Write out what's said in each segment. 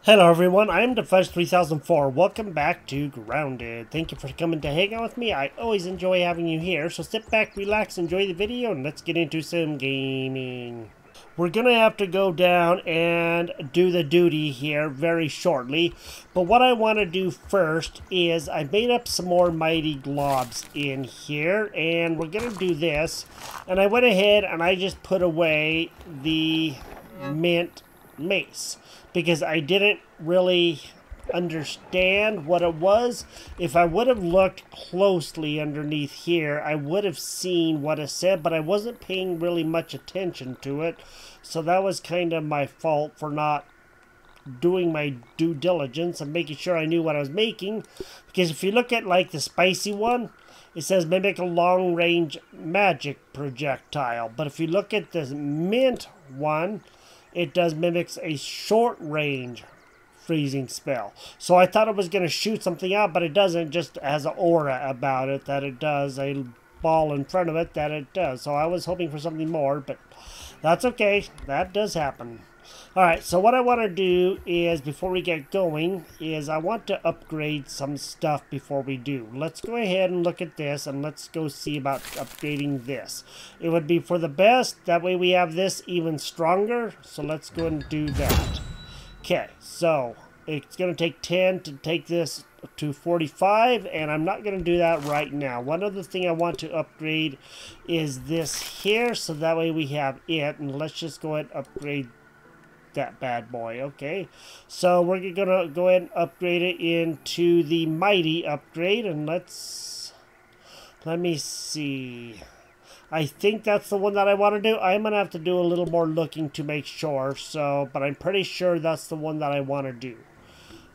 Hello everyone, I am Fudge3004. Welcome back to Grounded. Thank you for coming to hang out with me. I always enjoy having you here, so sit back, relax, enjoy the video, and let's get into some gaming. We're gonna have to go down and do the duty here very shortly, but what I want to do first is I made up some more mighty globs in here, and we're gonna do this, and I went ahead and I just put away the mint mace because I didn't really understand what it was. If I would have looked closely underneath here, I would have seen what it said, but I wasn't paying really much attention to it, so that was kind of my fault for not doing my due diligence and making sure I knew what I was making. Because if you look at like the spicy one, it says mimic a long-range magic projectile, but if you look at the mint one, it does mimics a short-range freezing spell. So I thought it was going to shoot something out, but it doesn't. It just has an aura about it that it does. A ball in front of it that it does. So I was hoping for something more, but that's okay. That does happen. Alright, so what I want to do is, before we get going, is I want to upgrade some stuff before we do. Let's go ahead and look at this, and let's go see about upgrading this. It would be for the best, that way we have this even stronger, so let's go and do that. Okay, so it's going to take 10 to take this to 45, and I'm not going to do that right now. One other thing I want to upgrade is this here, so that way we have it, and let's just go ahead and upgrade that bad boy. Okay, so we're gonna go ahead and upgrade it into the mighty upgrade, and let me see. I think that's the one that I want to do. I'm gonna have to do a little more looking to make sure, so but I'm pretty sure that's the one that I want to do,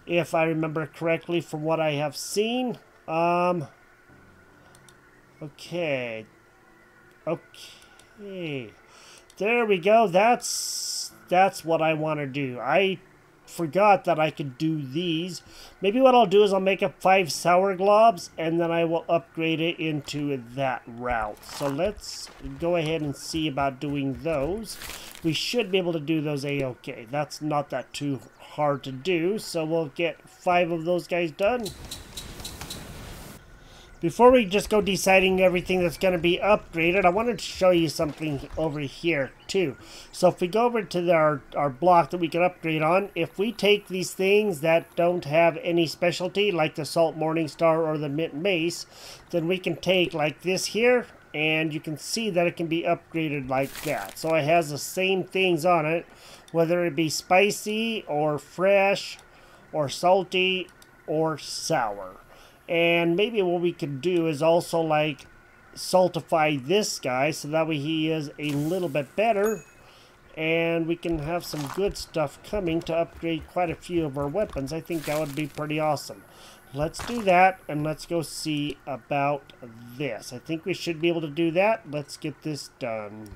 if I remember correctly from what I have seen. Okay, there we go. That's what I want to do. I forgot that I could do these. Maybe what I'll do is I'll make up 5 sour globs, and then I will upgrade it into that route. So let's go ahead and see about doing those. We should be able to do those a-okay. That's not that too hard to do, so we'll get 5 of those guys done. Before we just go deciding everything that's going to be upgraded, I wanted to show you something over here too. So if we go over to our block that we can upgrade on, if we take these things that don't have any specialty, like the Salt Morningstar or the Mint Mace, then we can take like this here, and you can see that it can be upgraded like that. So it has the same things on it, whether it be spicy or fresh or salty or sour. And maybe what we could do is also like saltify this guy, so that way he is a little bit better, and we can have some good stuff coming to upgrade quite a few of our weapons. I think that would be pretty awesome. Let's do that, and let's go see about this. I think we should be able to do that. Let's get this done.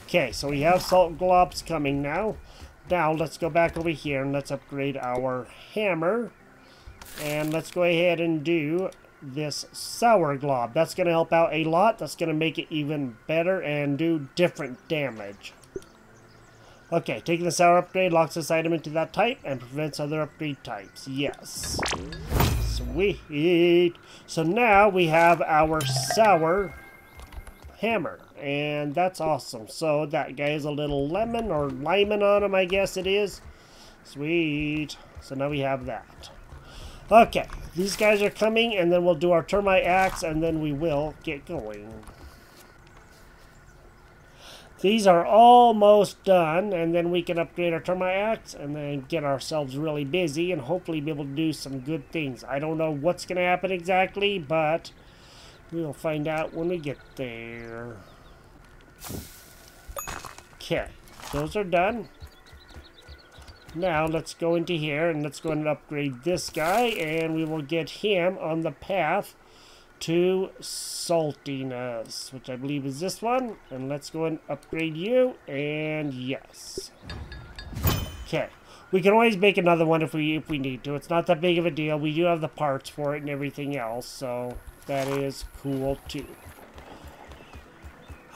Okay, so we have salt globs coming now. Now let's go back over here and let's upgrade our hammer. And let's go ahead and do this sour glob. That's going to help out a lot. That's going to make it even better and do different damage. Okay, taking the sour upgrade locks this item into that type and prevents other upgrade types. Yes. Sweet. So now we have our sour hammer, and that's awesome. So that guy is a little lemon or limon on him, I guess it is. Sweet. So now we have that. Okay, these guys are coming, and then we'll do our termite axe, and then we will get going. These are almost done, and then we can upgrade our termite axe, and then get ourselves really busy, and hopefully be able to do some good things. I don't know what's going to happen exactly, but we'll find out when we get there. Okay, those are done. Now let's go into here and let's go and upgrade this guy, and we will get him on the path to saltiness, which I believe is this one. And let's go and upgrade you, and yes. Okay, we can always make another one if we need to. It's not that big of a deal. We do have the parts for it and everything else, so that is cool too.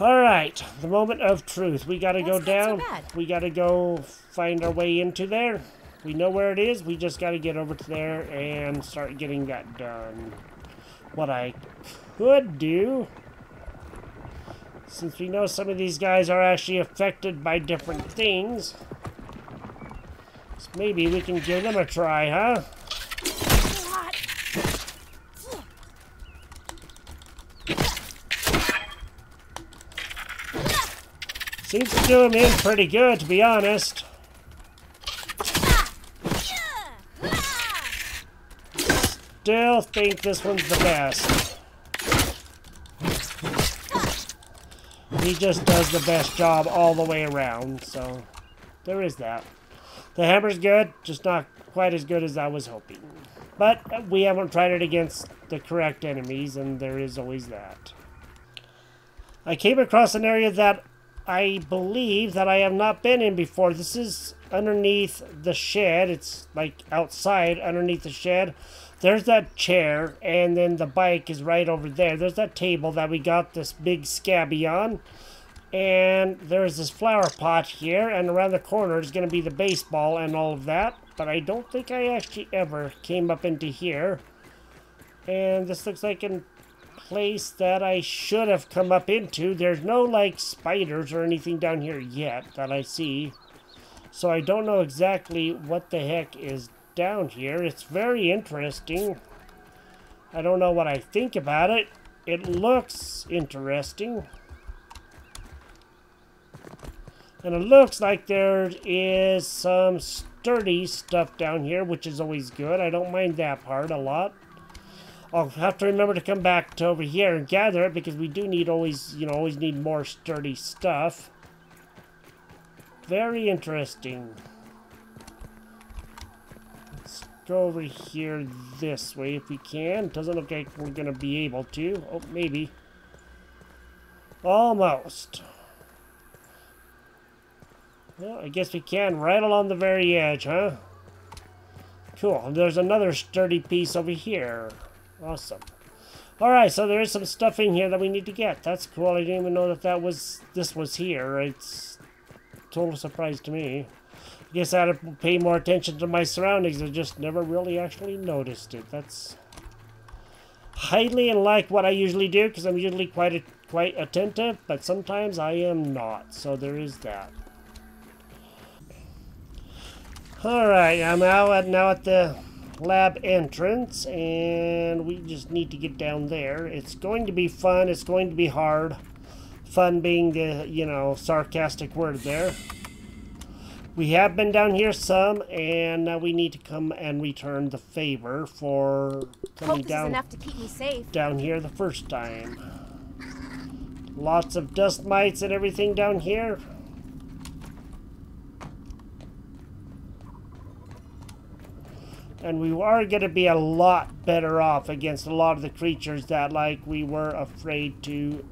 Alright, the moment of truth. We gotta go down. Not so bad. We gotta go find our way into there. We know where it is. We just gotta get over to there and start getting that done. What I could do, since we know some of these guys are actually affected by different things, so maybe we can give them a try, huh? Seems to do him in pretty good, to be honest. Still think this one's the best. He just does the best job all the way around, so there is that. The hammer's good, just not quite as good as I was hoping. But we haven't tried it against the correct enemies, and there is always that. I came across an area that I believe that I have not been in before. This is underneath the shed. It's like outside underneath the shed. There's that chair, and then the bike is right over there. There's that table that we got this big scabby on. And there's this flower pot here, and around the corner is going to be the baseball and all of that. But I don't think I actually ever came up into here. And this looks like a place that I should have come up into. There's no, like, spiders or anything down here yet that I see. So I don't know exactly what the heck is down here. It's very interesting. I don't know what I think about it. It looks interesting. And it looks like there is some sturdy stuff down here, which is always good. I don't mind that part a lot. I'll have to remember to come back to over here and gather it, because we do need always need more sturdy stuff. Very interesting. Let's go over here this way if we can. Doesn't look like we're going to be able to. Oh, maybe. Almost. Well, I guess we can right along the very edge, huh? Cool. There's another sturdy piece over here. Awesome. Alright, so there is some stuff in here that we need to get. That's cool. I didn't even know that this was here. It's a total surprise to me. I guess I had to pay more attention to my surroundings. I just never really actually noticed it. That's highly unlike what I usually do, because I'm usually quite attentive, but sometimes I am not. So there is that. Alright, I'm now at the lab entrance, and we just need to get down there. It's going to be fun. It's going to be hard. Fun being the, sarcastic word there. We have been down here some, and now we need to come and return the favor for coming down, enough to keep me safe. Down here the first time. Lots of dust mites and everything down here. And we are going to be a lot better off against a lot of the creatures that, like, we were afraid to,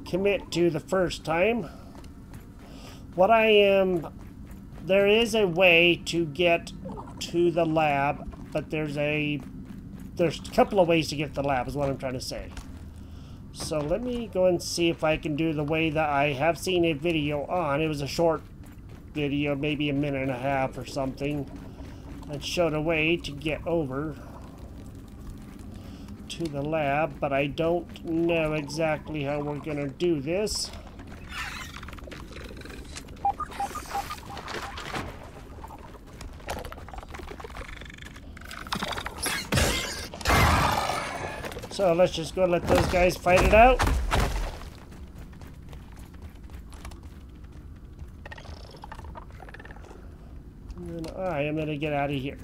commit to the first time. There is a way to get to the lab, but there's a couple of ways to get to the lab is what I'm trying to say. So let me go and see if I can do the way that I have seen a video on. It was a short video, maybe a minute and a half or something, that showed a way to get over to the lab, but I don't know exactly how we're going to do this. So let's just go let those guys fight it out. And then I am going to get out of here.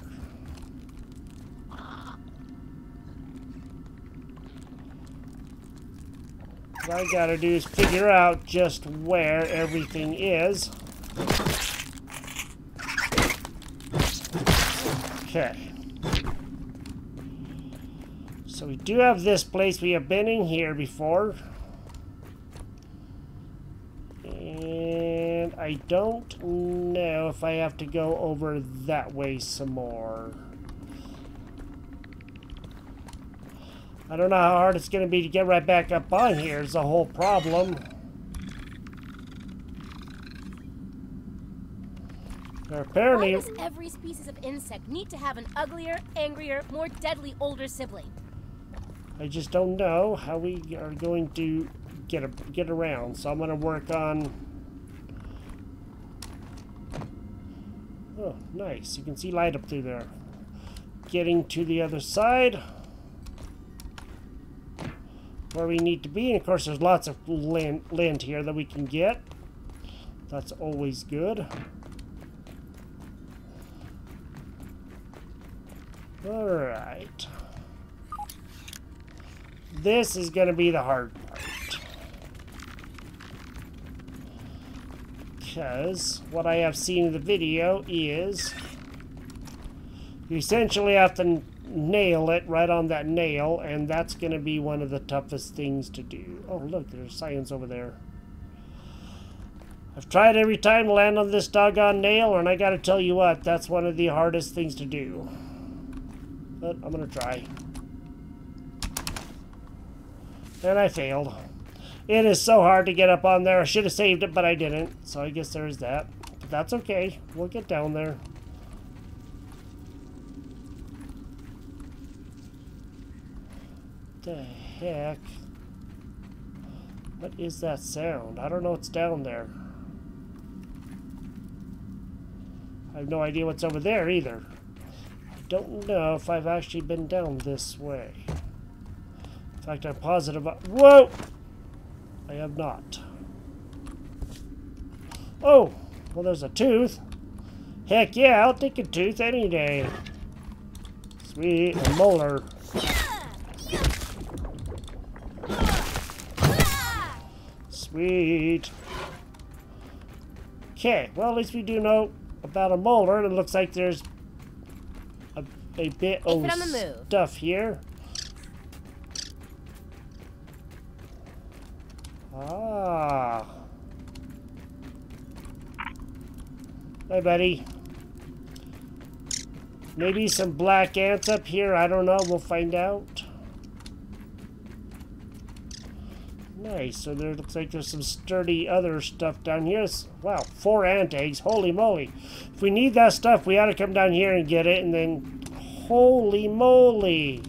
What I gotta do is figure out just where everything is. Okay. So we do have this place. We have been in here before. And I don't know if I have to go over that way some more. I don't know how hard it's going to be to get right back up on here is the whole problem. Apparently, why does every species of insect need to have an uglier, angrier, more deadly older sibling? I just don't know how we are going to get around. So I'm going to work on... Oh, nice. You can see light up through there. Getting to the other side. Where we need to be. And of course, there's lots of land here that we can get. That's always good. Alright. This is going to be the hard part. Because what I have seen in the video is you essentially have to nail it right on that nail, and that's going to be one of the toughest things to do. Oh, look, there's science over there. I've tried every time to land on this doggone nail, and I got to tell you what, that's one of the hardest things to do. But I'm going to try. And I failed. It is so hard to get up on there. I should have saved it, but I didn't. So I guess there's that. But that's okay. We'll get down there. What the heck? What is that sound? I don't know what's down there. I have no idea what's over there either. Don't know if I've actually been down this way. In fact, I'm positive. Whoa! I have not. Oh! Well, there's a tooth. Heck yeah, I'll take a tooth any day. Sweet, a molar. Sweet. Okay, well, at least we do know about a molar, and it looks like there's a bit of stuff here. Ah. Hi, buddy. Maybe some black ants up here. I don't know. We'll find out. Nice. So there looks like there's some sturdy other stuff down here. Wow, 4 ant eggs. Holy moly. If we need that stuff, we ought to come down here and get it, and then... Holy moly!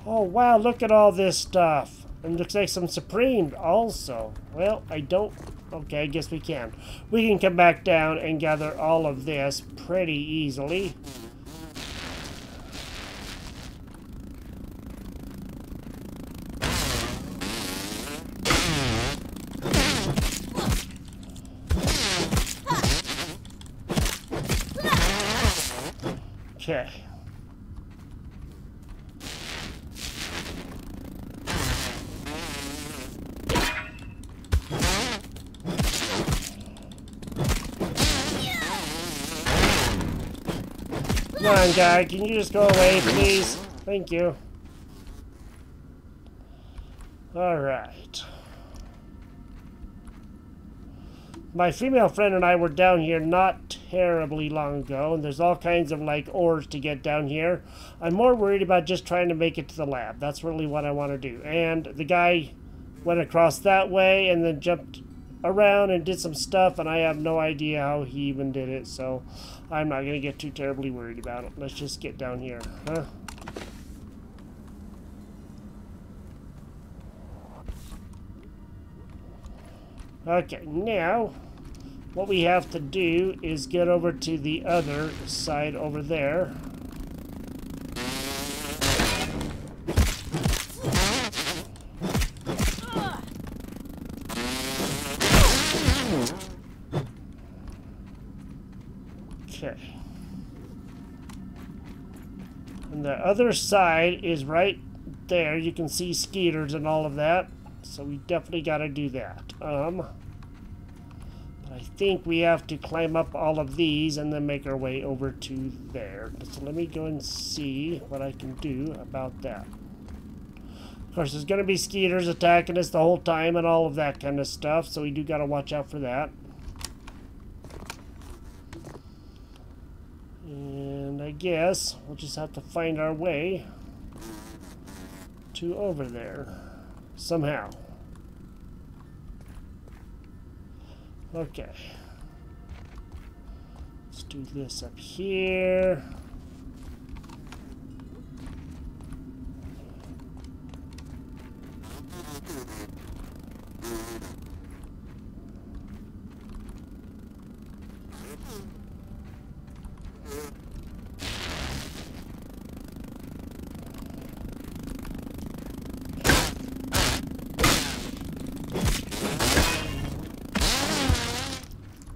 Oh wow, look at all this stuff. And it looks like some Supreme also. Well, I don't... Okay, I guess we can. We can come back down and gather all of this pretty easily. Okay. Come on, guy. Can you just go away, please? Thank you. All right. My female friend and I were down here not terribly long ago, and there's all kinds of like ores to get down here. I'm more worried about just trying to make it to the lab. That's really what I want to do. And the guy went across that way and then jumped around and did some stuff, and I have no idea how he even did it, so I'm not going to get too terribly worried about it. Let's just get down here, huh? Okay, now what we have to do is get over to the other side over there. Okay. And the other side is right there. You can see skeeters and all of that. So we definitely got to do that. But I think we have to climb up all of these and then make our way over to there. So let me go and see what I can do about that. Of course, there's going to be skeeters attacking us the whole time and all of that kind of stuff. So we do got to watch out for that. And I guess we'll just have to find our way to over there somehow. Okay. Let's do this up here.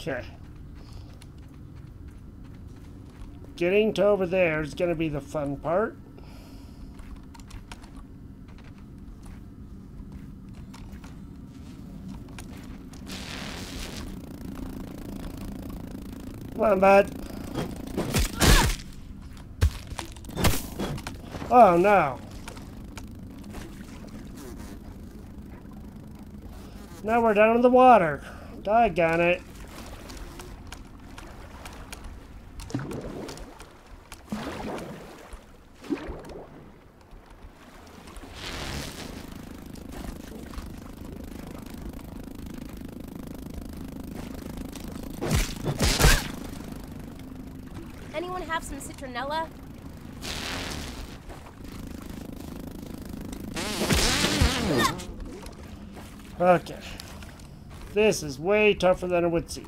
Okay. Getting to over there is going to be the fun part. Come on, bud. Oh, no. Now we're down in the water. Doggone it. Anyone have some citronella? Okay. This is way tougher than it would seem.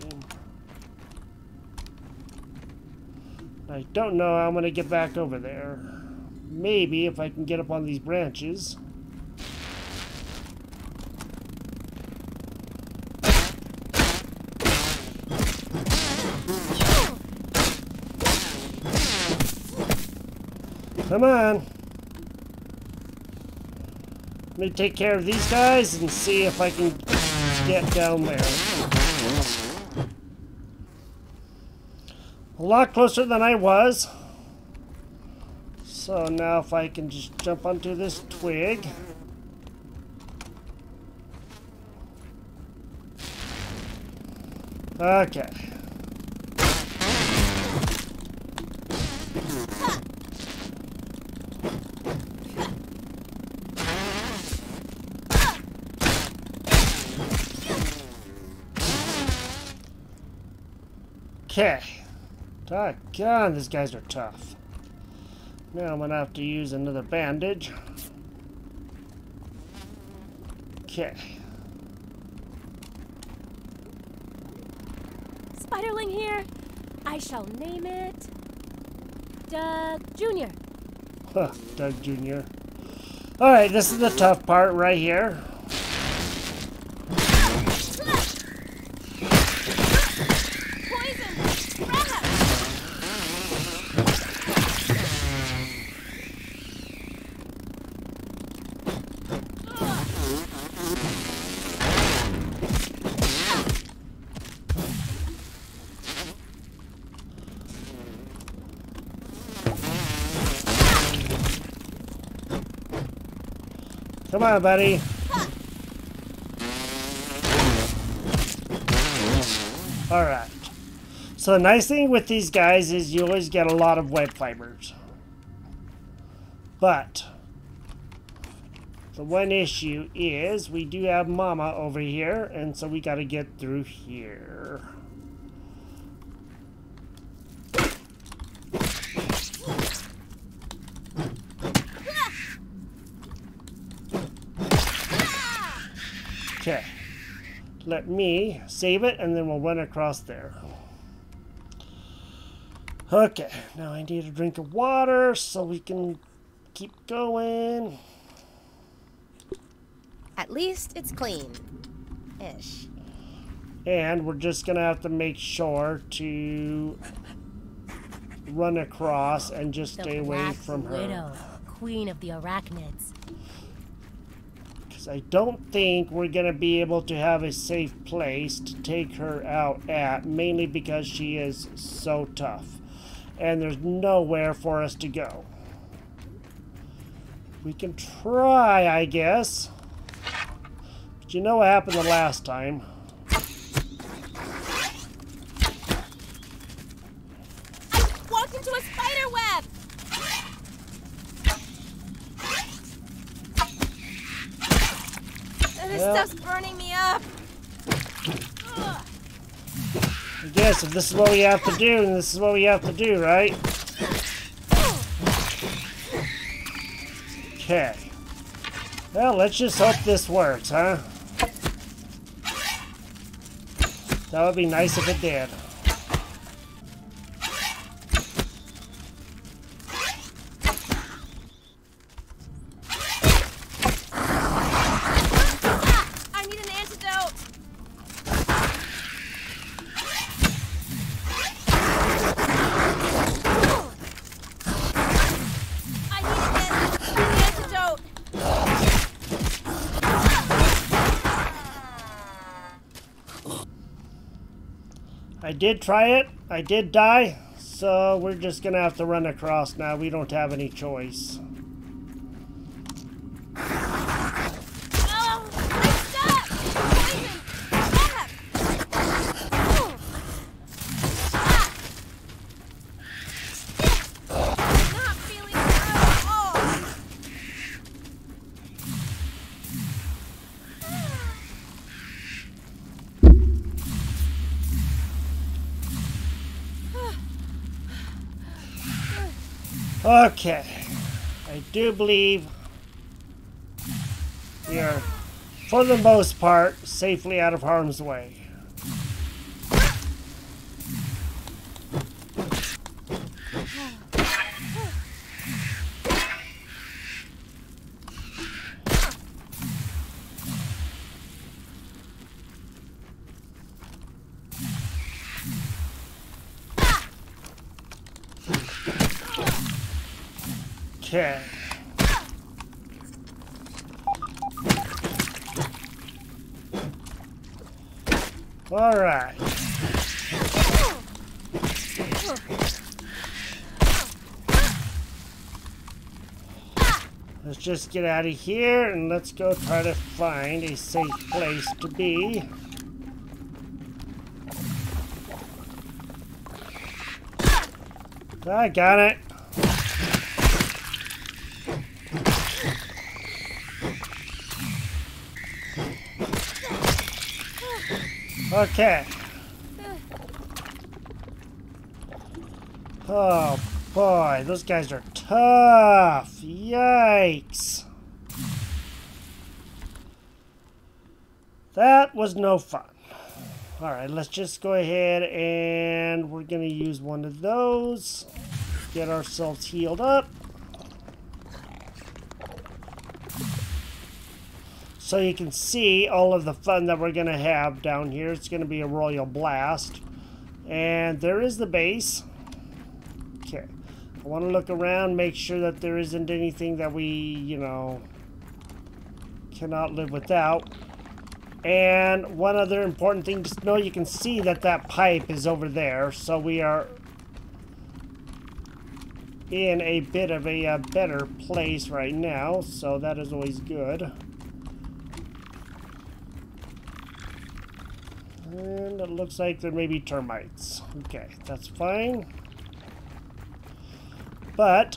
I don't know how I'm going to get back over there. Maybe if I can get up on these branches. Come on. Let me take care of these guys and see if I can get down there. A lot closer than I was. So now if I can just jump onto this twig. Okay. Okay. Doggone, these guys are tough. Now I'm gonna have to use another bandage. Okay. Spiderling here. I shall name it Doug Jr. Huh, Doug Jr. Alright, this is the tough part right here. Come on, buddy. Alright. So the nice thing with these guys is you always get a lot of web fibers. But the one issue is we do have Mama over here, and so we gotta get through here. Okay, let me save it and then we'll run across there. Okay, now I need a drink of water so we can keep going. At least it's clean. Ish. And we're just gonna have to make sure to run across and just stay away from her. Widow, queen of the arachnids. I don't think we're going to be able to have a safe place to take her out at, mainly because she is so tough. And there's nowhere for us to go. We can try, I guess. But you know what happened the last time. I want into a spider web! This stuff's burning me up. Ugh. I guess if this is what we have to do, then this is what we have to do, right? Okay. Well, let's just hope this works, huh? That would be nice if it did. I need an antidote. I need an antidote. I did try it. I did die. So we're just gonna have to run across now. We don't have any choice. Oh, I'm stuck. Poison. Crap. Not feeling good at all. Okay. I do believe we are, for the most part, safely out of harm's way. Okay. All right. Let's just get out of here and let's go try to find a safe place to be. I got it. Okay. Oh boy, those guys are tough. Yikes. That was no fun. Alright, let's just go ahead and we're going to use one of those. Get ourselves healed up. So you can see all of the fun that we're going to have down here. It's going to be a royal blast. And there is the base. Okay. I want to look around, make sure that there isn't anything that we, you know, cannot live without. And one other important thing to know, you can see that that pipe is over there. So we are in a bit of a better place right now. So that is always good. And it looks like there may be termites. Okay, that's fine. But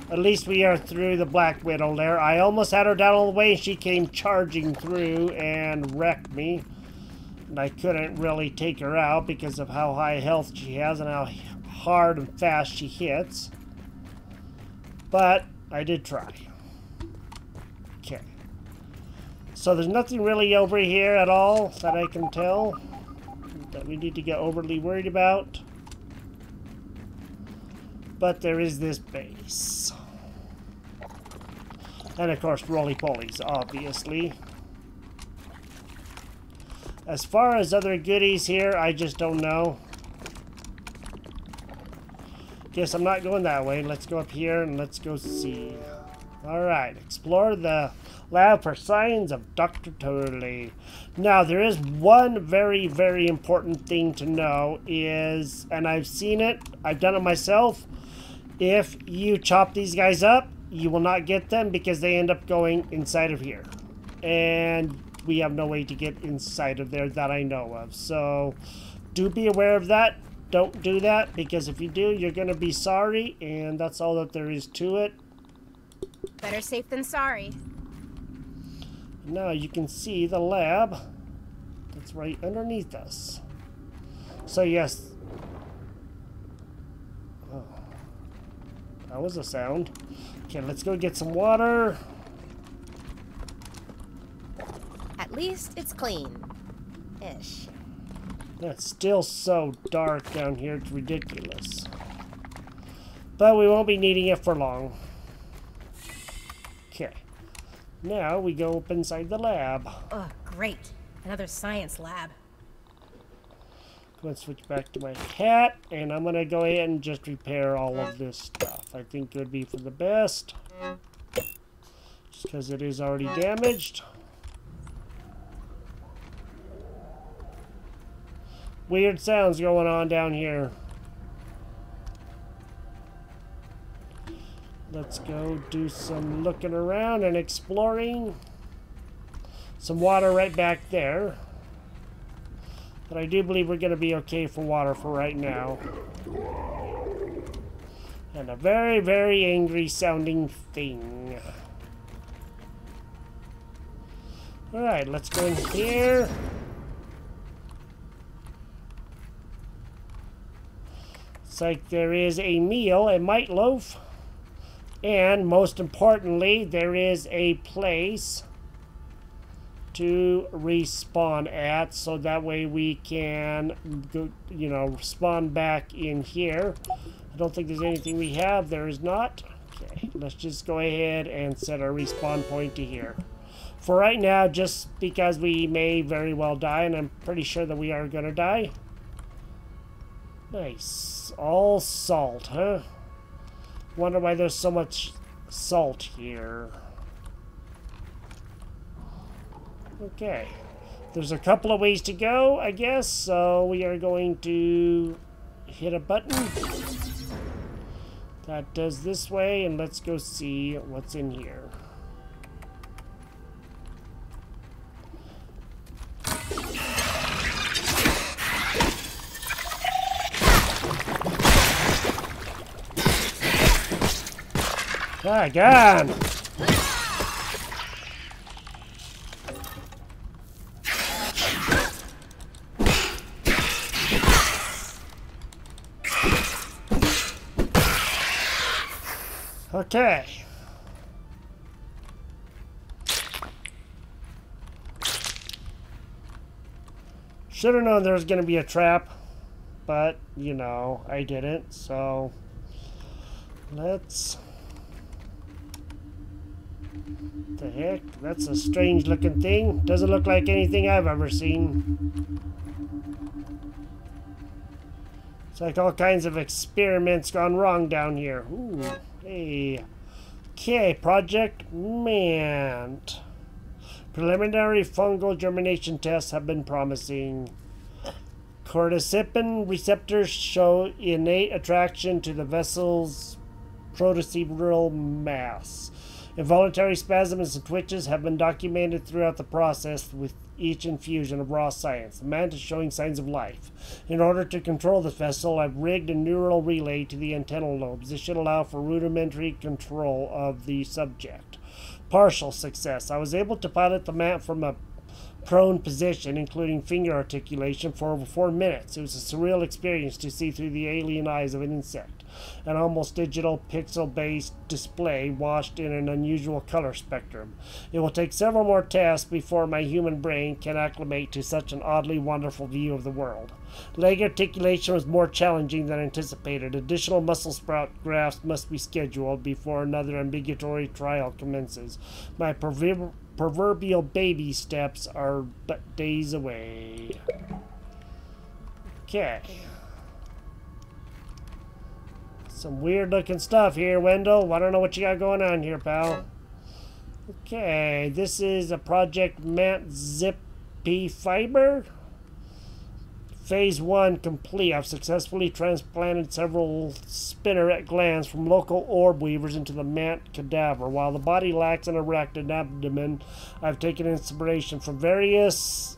at least we are through the Black Widow there. I almost had her down all the way. She came charging through and wrecked me. And I couldn't really take her out because of how high health she has and how hard and fast she hits. But I did try. Okay. So there's nothing really over here at all that I can tell that we need to get overly worried about. But there is this base. And of course, roly-polies, obviously. As far as other goodies here, I just don't know. Guess I'm not going that way. Let's go up here and let's go see. Alright, explore the lab for signs of Dr. Turley. Now, there is one very, very important thing to know is, and I've seen it, I've done it myself, if you chop these guys up, you will not get them because they end up going inside of here. And we have no way to get inside of there that I know of. So, do be aware of that. don't do that, because if you do, you're going to be sorry, and that's all that there is to it. Better safe than sorry. Now you can see the lab that's right underneath us. So yes. Oh, that was a sound. Okay, let's go get some water. At least it's clean. Ish. It's still so dark down here, it's ridiculous. But we won't be needing it for long. Okay. Now we go up inside the lab. Oh, great. Another science lab. I'm going to switch back to my hat, and I'm going to go ahead and just repair all of this stuff. I think it would be for the best. Just because it is already damaged. Weird sounds going on down here. Let's go do some looking around and exploring. Some water right back there. But I do believe we're going to be okay for water for right now. And a very, very angry sounding thing. Alright, let's go in here. It's like there is a meal, a mite loaf. And most importantly, there is a place to respawn at, so that way we can go, you know, spawn back in here. I don't think there's anything we have. There is not. Okay, let's just go ahead and set our respawn point to here. For right now, just because we may very well die, and I'm pretty sure that we are going to die. Nice. All salt, huh? Wonder why there's so much salt here. Okay. There's a couple of ways to go, I guess. So we are going to hit a button. That does this way, and let's go see what's in here. Ah, God! Okay. Should have known there was going to be a trap, but, you know, I didn't, so let's... What the heck? That's a strange looking thing. Doesn't look like anything I've ever seen. It's like all kinds of experiments gone wrong down here. Ooh, hey. Okay, Project Mant. Preliminary fungal germination tests have been promising. Cordycepin receptors show innate attraction to the vessel's protocerebral mass. Involuntary spasms and twitches have been documented throughout the process with each infusion of raw science. The mant is showing signs of life. In order to control the vessel, I've rigged a neural relay to the antennal lobes. This should allow for rudimentary control of the subject. Partial success. I was able to pilot the mant from a prone position, including finger articulation, for over 4 minutes. It was a surreal experience to see through the alien eyes of an insect. An almost digital pixel-based display washed in an unusual color spectrum. It will take several more tests before my human brain can acclimate to such an oddly wonderful view of the world. Leg articulation was more challenging than anticipated. Additional muscle sprout grafts must be scheduled before another ambulatory trial commences. My proverbial baby steps are but days away. Okay. Some weird looking stuff here, Wendell. I don't know what you got going on here, pal. Okay, this is a Project Mant Zippy Fiber. Phase 1 complete. I've successfully transplanted several spinneret glands from local orb weavers into the mant cadaver. While the body lacks an erect abdomen, I've taken inspiration from various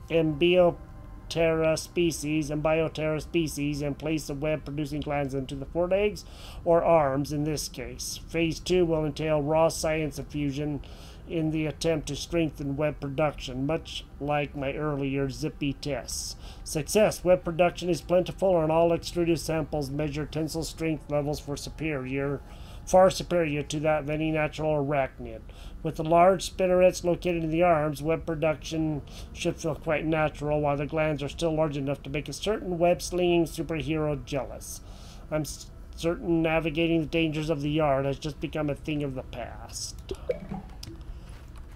embryo Terra species and Bioterra species and place the web-producing glands into the forelegs or arms in this case. Phase 2 will entail raw science infusion in the attempt to strengthen web production, much like my earlier zippy tests. Success. Web production is plentiful and all extruded samples measure tensile strength levels far superior to that of any natural arachnid. With the large spinnerets located in the arms, web production should feel quite natural, while the glands are still large enough to make a certain web-slinging superhero jealous. I'm certain navigating the dangers of the yard has just become a thing of the past.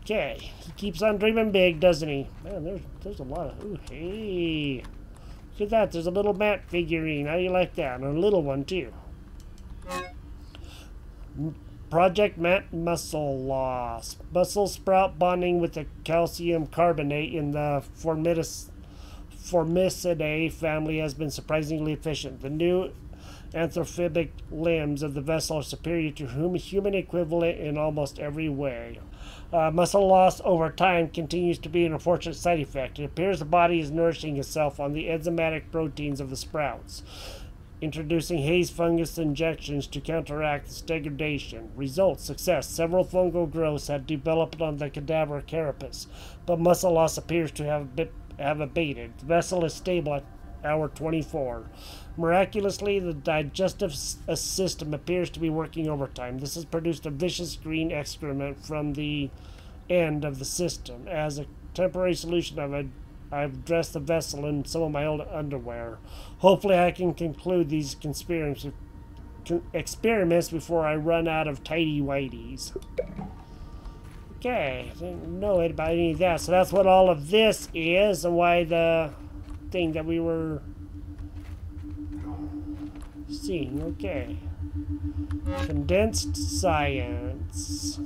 Okay, he keeps on dreaming big, doesn't he? Man, there's a lot of... Ooh, hey! Look at that, there's a little Matt figurine. How do you like that? And a little one, too. Project Matt Muscle Loss. Muscle sprout bonding with the calcium carbonate in the Formicidae family has been surprisingly efficient. The new anthrophic limbs of the vessel are superior to human equivalent in almost every way. Muscle loss over time continues to be an unfortunate side effect. It appears the body is nourishing itself on the enzymatic proteins of the sprouts, introducing haze fungus injections to counteract this degradation. Results: success. Several fungal growths have developed on the cadaver carapace, but muscle loss appears to have abated. The vessel is stable at hour 24. Miraculously, the digestive system appears to be working overtime. This has produced a vicious green excrement from the end of the system. As a temporary solution, I've dressed the vessel in some of my old underwear. Hopefully I can conclude these experiments before I run out of tighty-whities. Okay, I didn't know about any of that. So that's what all of this is, and why the thing that we were seeing. Okay. Condensed science.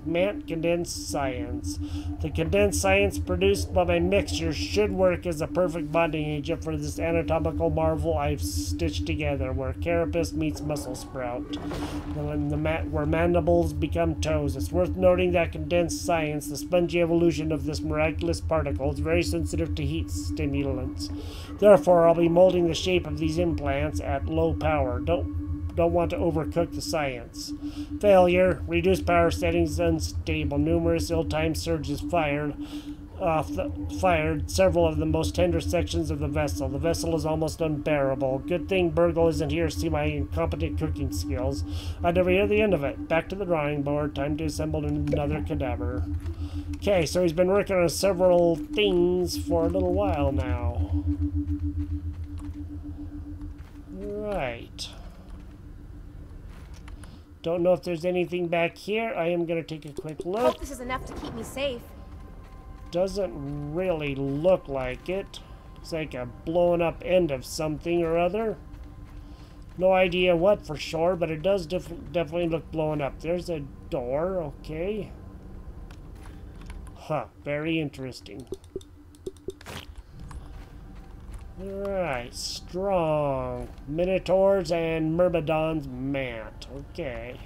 Condensed science. The condensed science produced by my mixture should work as a perfect bonding agent for this anatomical marvel I've stitched together, where carapace meets muscle sprout, where mandibles become toes. It's worth noting that condensed science, the spongy evolution of this miraculous particle, is very sensitive to heat stimulants. Therefore, I'll be molding the shape of these implants at low power. Don't want to overcook the science. Failure. Reduced power settings unstable. Numerous ill-timed surges fired several of the most tender sections of the vessel. The vessel is almost unbearable. Good thing Burgle isn't here to see my incompetent cooking skills. I'd never hear the end of it. Back to the drawing board. Time to assemble another cadaver. Okay, so he's been working on several things for a little while now. Right. Don't know if there's anything back here. I am going to take a quick look. Hope this is enough to keep me safe. Doesn't really look like it. It's like a blown up end of something or other. No idea what for sure, but it does definitely look blown up. There's a door, okay. Huh, very interesting. Alright, strong. Minotaurs and Myrmidons Mant. Okay.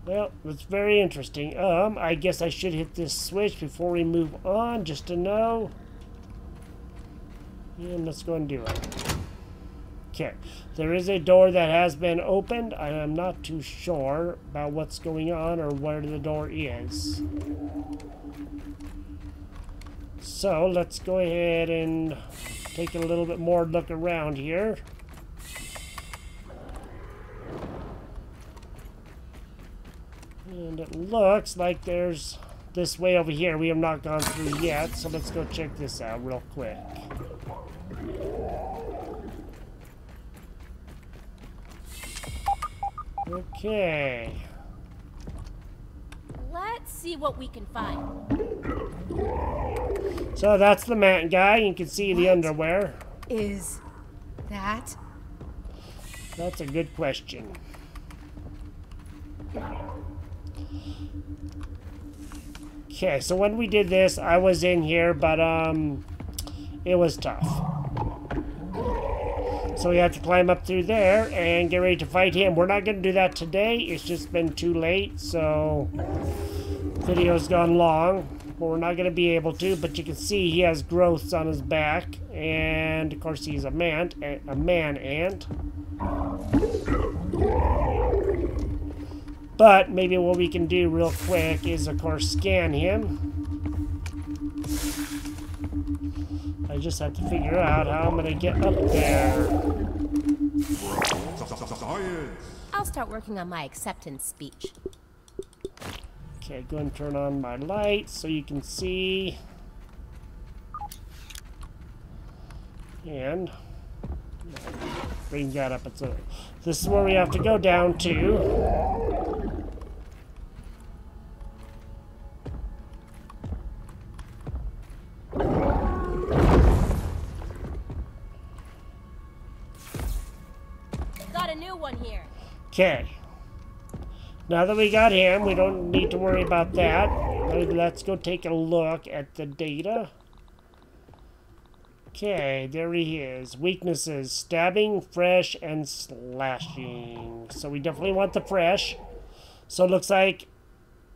Well, that's very interesting. I guess I should hit this switch before we move on, just to know. Yeah, let's go and do it. Okay. There is a door that has been opened. I am not too sure about what's going on or where the door is. So let's go ahead and take a little bit more look around here. And it looks like there's this way over here we have not gone through yet, so let's go check this out real quick. Okay. Let's see what we can find. So that's the Matt guy. You can see the underwear. Is that? That's a good question. Okay, so when we did this, I was in here, but it was tough. So we have to climb up through there and get ready to fight him. We're not going to do that today. It's just been too late, so video's gone long. but we're not going to be able to. But you can see he has growths on his back, and of course he's a man ant. But maybe what we can do real quick is, of course, scan him. I just have to figure out how I'm going to get up there. I'll start working on my acceptance speech. Okay, go and turn on my lights so you can see. And bring that up. This is where we have to go down to. Got a new one here. Okay. Now that we got him, we don't need to worry about that. Let's go take a look at the data. Okay, there he is. Weaknesses: stabbing, fresh, and slashing. So we definitely want the fresh. So it looks like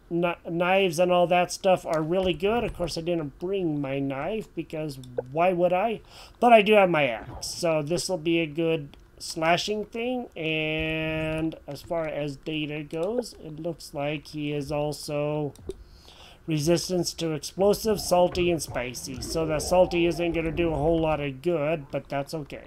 knives and all that stuff are really good. Of course, I didn't bring my knife because why would I? But I do have my axe. So this will be a good slashing thing. And as far as data goes, it looks like he is also resistance to explosive, salty, and spicy. So that salty isn't going to do a whole lot of good, but that's okay.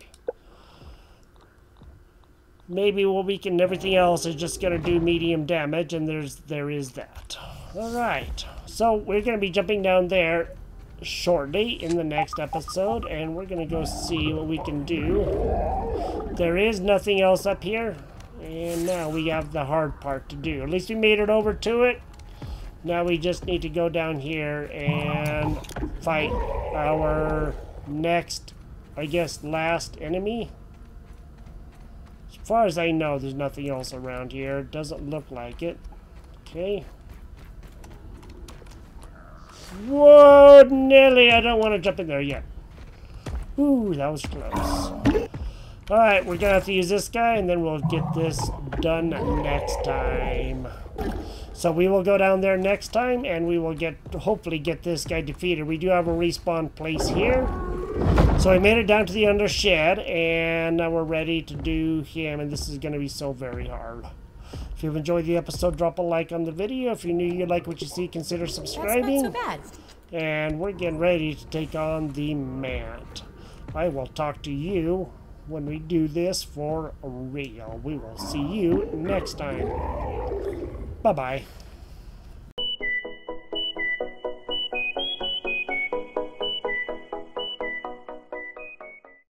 Maybe what we can, everything else is just going to do medium damage, and there is that. Alright, so we're going to be jumping down there shortly in the next episode, and we're going to go see what we can do. There is nothing else up here, and now we have the hard part to do. At least we made it over to it. Now we just need to go down here and fight our next, I guess, last enemy. As far as I know, there's nothing else around here. It doesn't look like it. Okay. Whoa, Nelly, I don't want to jump in there yet. Ooh, that was close. Alright, we're going to have to use this guy, and then we'll get this done next time. So we will go down there next time, and we will hopefully get this guy defeated. We do have a respawn place here. So I made it down to the Undershed, and now we're ready to do him, and this is going to be so very hard. If you've enjoyed the episode, drop a like on the video. If you're new, you like what you see, consider subscribing. That's not so bad. And we're getting ready to take on the Mant. I will talk to you when we do this for real. We will see you next time. Bye-bye.